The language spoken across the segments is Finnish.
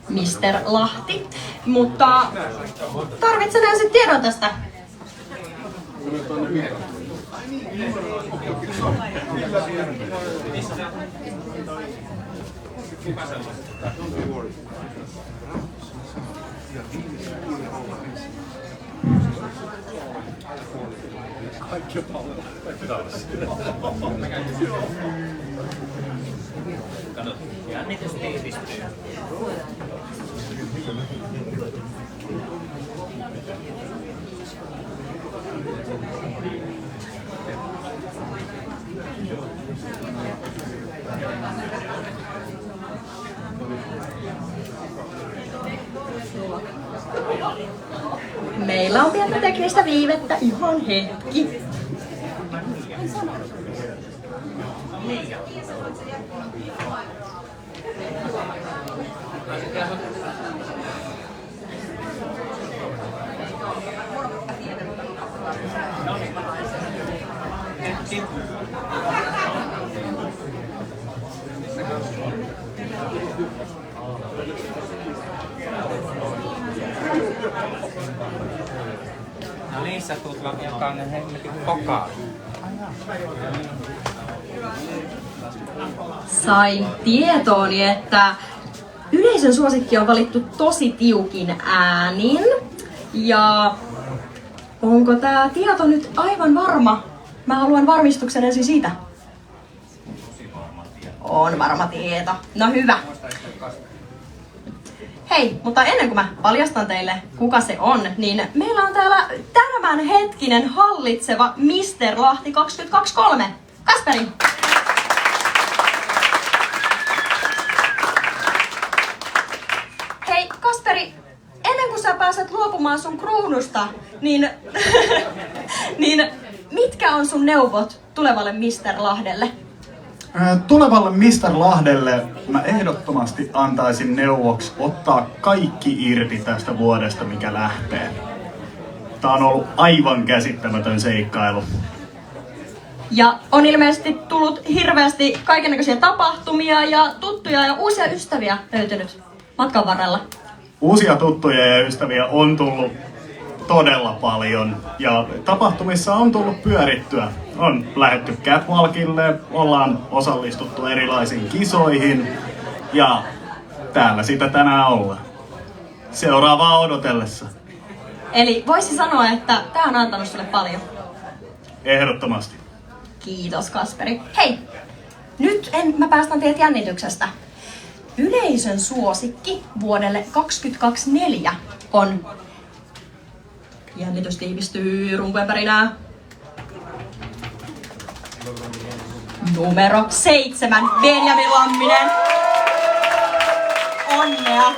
Mr. Lahti. Mutta tarvitsen ensin tiedon tästä. Kato, jännitys tiivistyy. Meillä on pientä teknistä viivettä, ihan hetki. No niin, sä tuut jakaa ne hemmetin pokaalit. Sain tietooni, että yleisön suosikki on valittu tosi tiukin äänin. Ja onko tää tieto nyt aivan varma? Mä haluan varmistuksen ensin siitä. On varma tieto. No hyvä. Hei, mutta ennen kuin mä paljastan teille, kuka se on, niin meillä on täällä tämänhetkinen hallitseva Mr. Lahti 2023. Kasperi! Hei, Kasperi, ennen kuin sä pääset luopumaan sun kruunusta, niin, niin mitkä on sun neuvot tulevalle Mr. Lahdelle? Tulevalle Mr. Lahdelle mä ehdottomasti antaisin neuvoksi ottaa kaikki irti tästä vuodesta, mikä lähtee. Tää on ollut aivan käsittämätön seikkailu. Ja on ilmeisesti tullut hirveästi kaikennäköisiä tapahtumia ja tuttuja ja uusia ystäviä löytynyt matkan varrella. Uusia tuttuja ja ystäviä on tullut todella paljon ja tapahtumissa on tullut pyörittyä. On lähdetty catwalkille, ollaan osallistuttu erilaisiin kisoihin ja täällä sitä tänään ollaan. Seuraavaa odotellessa. Eli voisi sanoa, että tää on antanut sulle paljon. Ehdottomasti. Kiitos, Kasperi. Hei, nyt mä päästän teidät jännityksestä. Yleisön suosikki vuodelle 2024 on... Jännitys tiivistyy, rumpujen pärinää. Numero 7, Benjamin Lamminen. Onnea!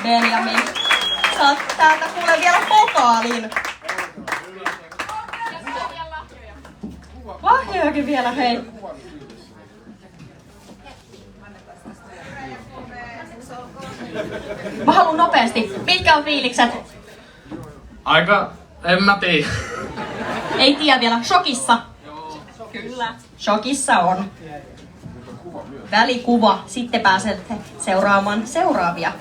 Benjamin, saat täältä kuule vielä pokaalin. Lahjojakin vielä, hei. Mä haluun nopeasti. Mitkä on fiilikset? Aika, en mä tiedä. Ei tiedä vielä. Shokissa. Kyllä. Shokissa on. Välikuva. Sitten pääsette seuraamaan seuraavia.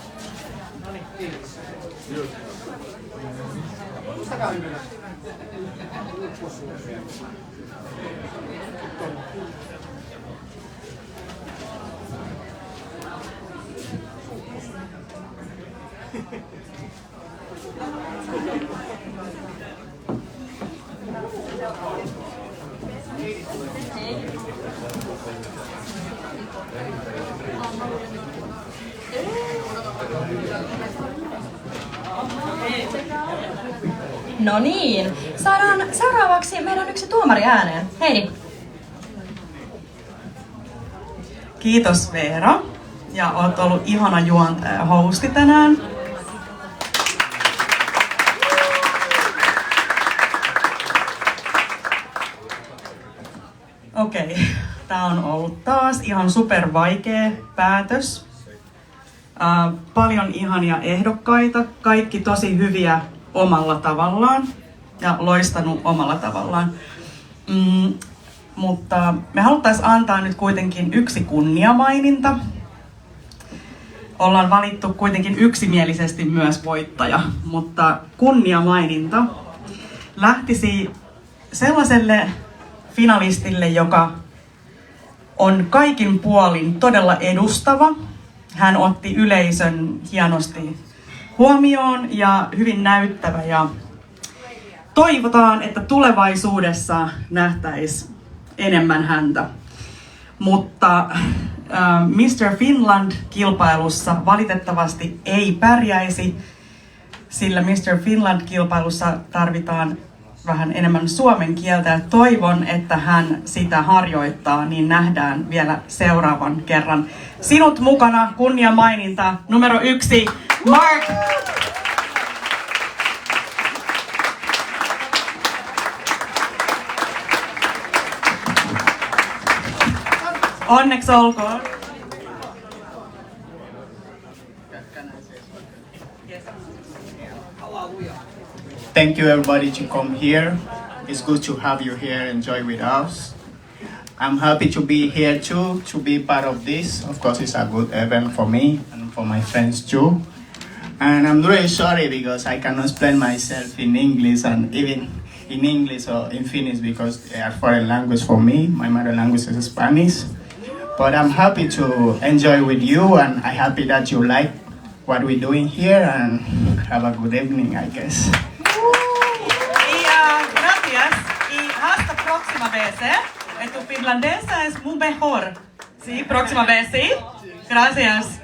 No niin, saadaan seuraavaksi meidän yksi tuomari ääneen. Heidi. Kiitos Veera. Ja oot ollut ihana juontaja ja hosti tänään. Okei, tää on ollut taas ihan super vaikea päätös. Paljon ihania ehdokkaita, kaikki tosi hyviä omalla tavallaan. ja loistanut omalla tavallaan. Mutta me haluttaisiin antaa nyt kuitenkin yksi kunniamaininta. Ollaan valittu kuitenkin yksimielisesti myös voittaja, mutta kunniamaininta lähtisi sellaiselle finalistille, joka on kaikin puolin todella edustava. Hän otti yleisön hienosti huomioon ja hyvin näyttävä, ja toivotaan, että tulevaisuudessa nähtäisiin enemmän häntä. Mutta Mr. Finland-kilpailussa valitettavasti ei pärjäisi, sillä Mr. Finland-kilpailussa tarvitaan vähän enemmän suomen kieltä, ja toivon, että hän sitä harjoittaa, niin nähdään vielä seuraavan kerran. Sinut mukana, kunniamaininta numero 1, Mark! Onneksi olkoon! Thank you everybody to come here. It's good to have you here, enjoy with us. I'm happy to be here too, to be part of this. Of course, it's a good event for me and for my friends too. And I'm really sorry because I cannot explain myself in English and even in English or in Finnish because they are foreign language for me. My mother language is Spanish. But I'm happy to enjoy with you, and I'm happy that you like what we're doing here, and have a good evening, I guess. Gracias. Y hasta próxima vez, Tu finlandesa es muy mejor. Sí, próxima vez, sí. Gracias.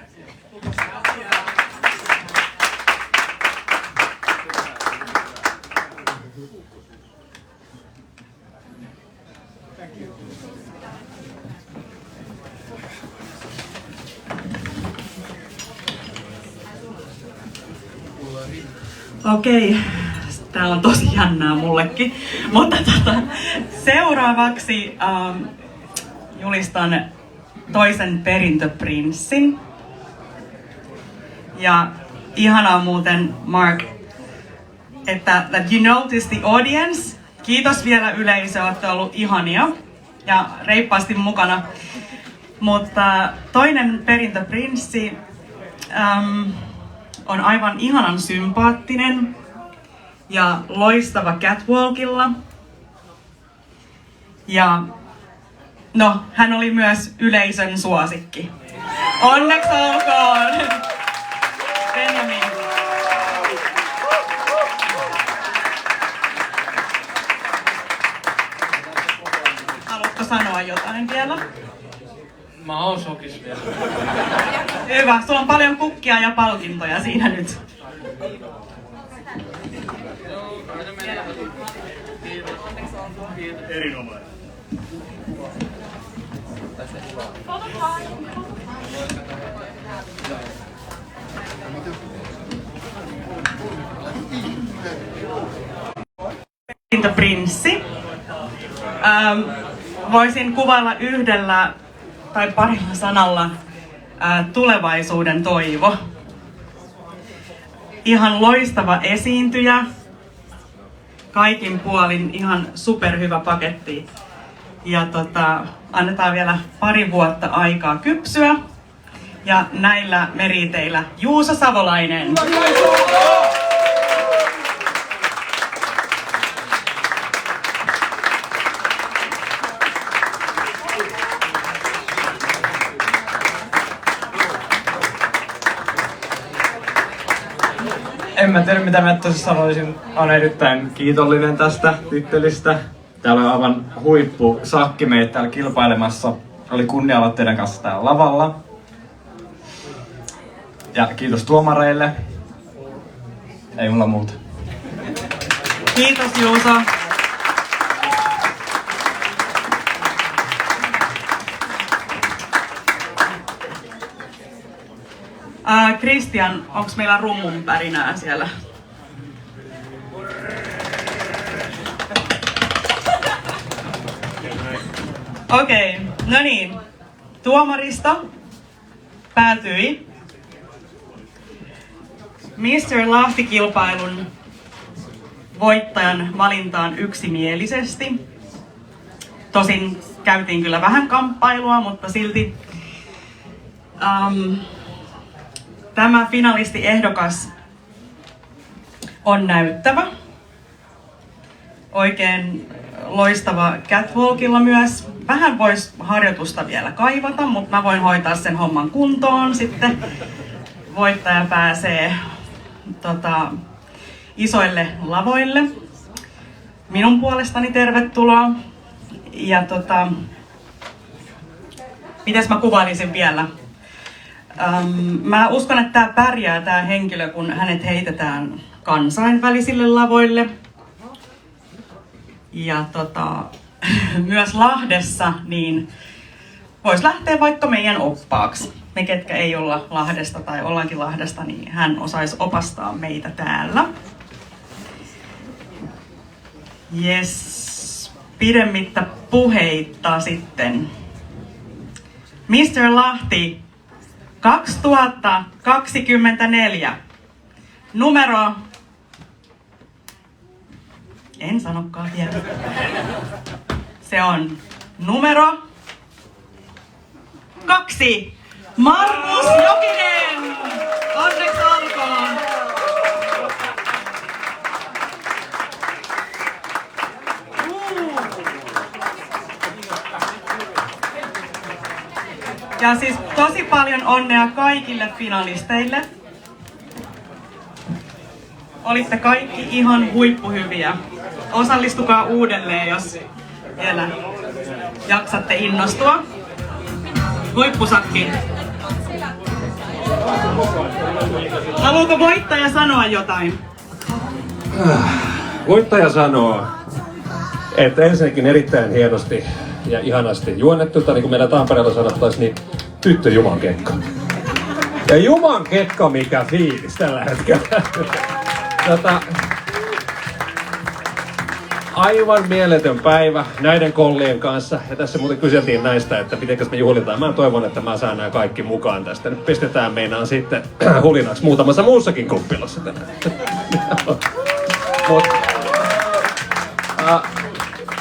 Okei, täällä on tosi jännää mullekin, mutta seuraavaksi julistan toisen perintöprinssin. Ja ihanaa muuten, Mark, että that you notice the audience. Kiitos vielä yleisö, olette ollut ihania ja reippaasti mukana. Mutta toinen perintöprinssi on aivan ihanan sympaattinen ja loistava catwalkilla. Ja no, hän oli myös yleisön suosikki. Onneksi olkoon! Benjamin. Haluatko sanoa jotain vielä? Mä oon shokis vielä. Hyvä, sulla on paljon kukkia ja palkintoja siinä nyt. Erinomainen. Prinssi. Voisin kuvailla yhdellä tai parilla sanalla tulevaisuuden toivo. Ihan loistava esiintyjä. Kaikin puolin ihan superhyvä paketti. Ja annetaan vielä pari vuotta aikaa kypsyä. Ja näillä meriteillä Juuso Savolainen. En mä tiedä mitä mä tosissaan sanoisin. Olen erittäin kiitollinen tästä tittelistä. Täällä on aivan huippu sakki meitä täällä kilpailemassa. Oli kunnia olla teidän kanssa täällä lavalla. Ja kiitos tuomareille. Ei mulla muuta. Kiitos Juuso. Christian, onko meillä rummun pärinää siellä? Okei, no niin. Tuomarista päätyi Mr. Lahti-kilpailun voittajan valintaan yksimielisesti. Tosin käytiin kyllä vähän kamppailua, mutta silti tämä finalistiehdokas on näyttävä. Oikein loistava catwalkilla myös. Vähän voisi harjoitusta vielä kaivata, mutta mä voin hoitaa sen homman kuntoon sitten. Voittaja pääsee isoille lavoille. Minun puolestani tervetuloa. Ja mitäs mä kuvailisin vielä? Mä uskon, että tää pärjää tää henkilö, kun hänet heitetään kansainvälisille lavoille. Ja myös Lahdessa, niin vois lähteä vaikka meidän oppaaksi. Me, ketkä ei olla Lahdesta tai ollaankin Lahdesta, niin hän osaisi opastaa meitä täällä. Yes. Pidemmittä puheitta sitten. Mr. Lahti 2024. Numero... En sanokaan vielä. Se on numero 2. Markus Jokinen! Onneksi olkoon! Ja siis tosi paljon onnea kaikille finalisteille. Olitte kaikki ihan huippuhyviä. Osallistukaa uudelleen, jos vielä jaksatte innostua. Huippusakki. Haluaako voittaja sanoa jotain? Voittaja sanoo, että ensinnäkin erittäin hienosti ja ihanasti juonnettu, tai niin kuin meillä Tampereella sanottaisiin, niin tyttö Juman kekka. Ja Juman kekka, mikä fiilis tällä hetkellä. Aivan mieletön päivä näiden kollien kanssa. Ja tässä muuten kyseltiin näistä, että mitenkäs me juhlitaan. Mä toivon, että mä saan nämä kaikki mukaan tästä. Nyt pistetään meinaan sitten hulinaksi muutamassa muussakin kuppilassa tänään.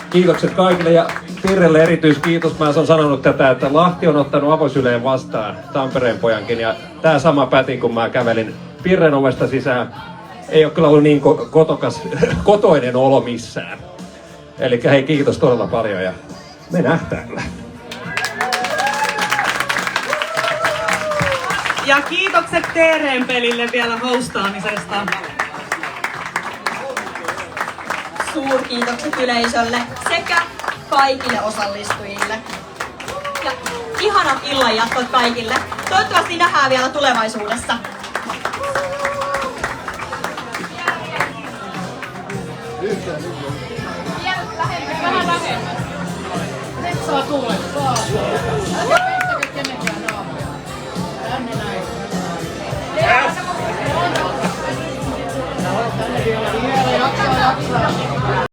Kiitokset kaikille ja Pirrelle erityiskiitos. Mä oon sanonut tätä, että Lahti on ottanut avosyleen vastaan Tampereen pojankin. Ja tää sama päti, kun mä kävelin Pirren ovesta sisään. Ei ole kyllä ollut niin kotoinen olo missään. Eli hei, kiitos todella paljon ja me nähdään. Ja kiitokset Teereen pelille vielä hostaamisesta. Suurkiitokset yleisölle sekä kaikille osallistujille. Ja ihanat illanjatkot kaikille. Toivottavasti nähdään vielä tulevaisuudessa. Vähän lähemmäs. Nyt saa tulla.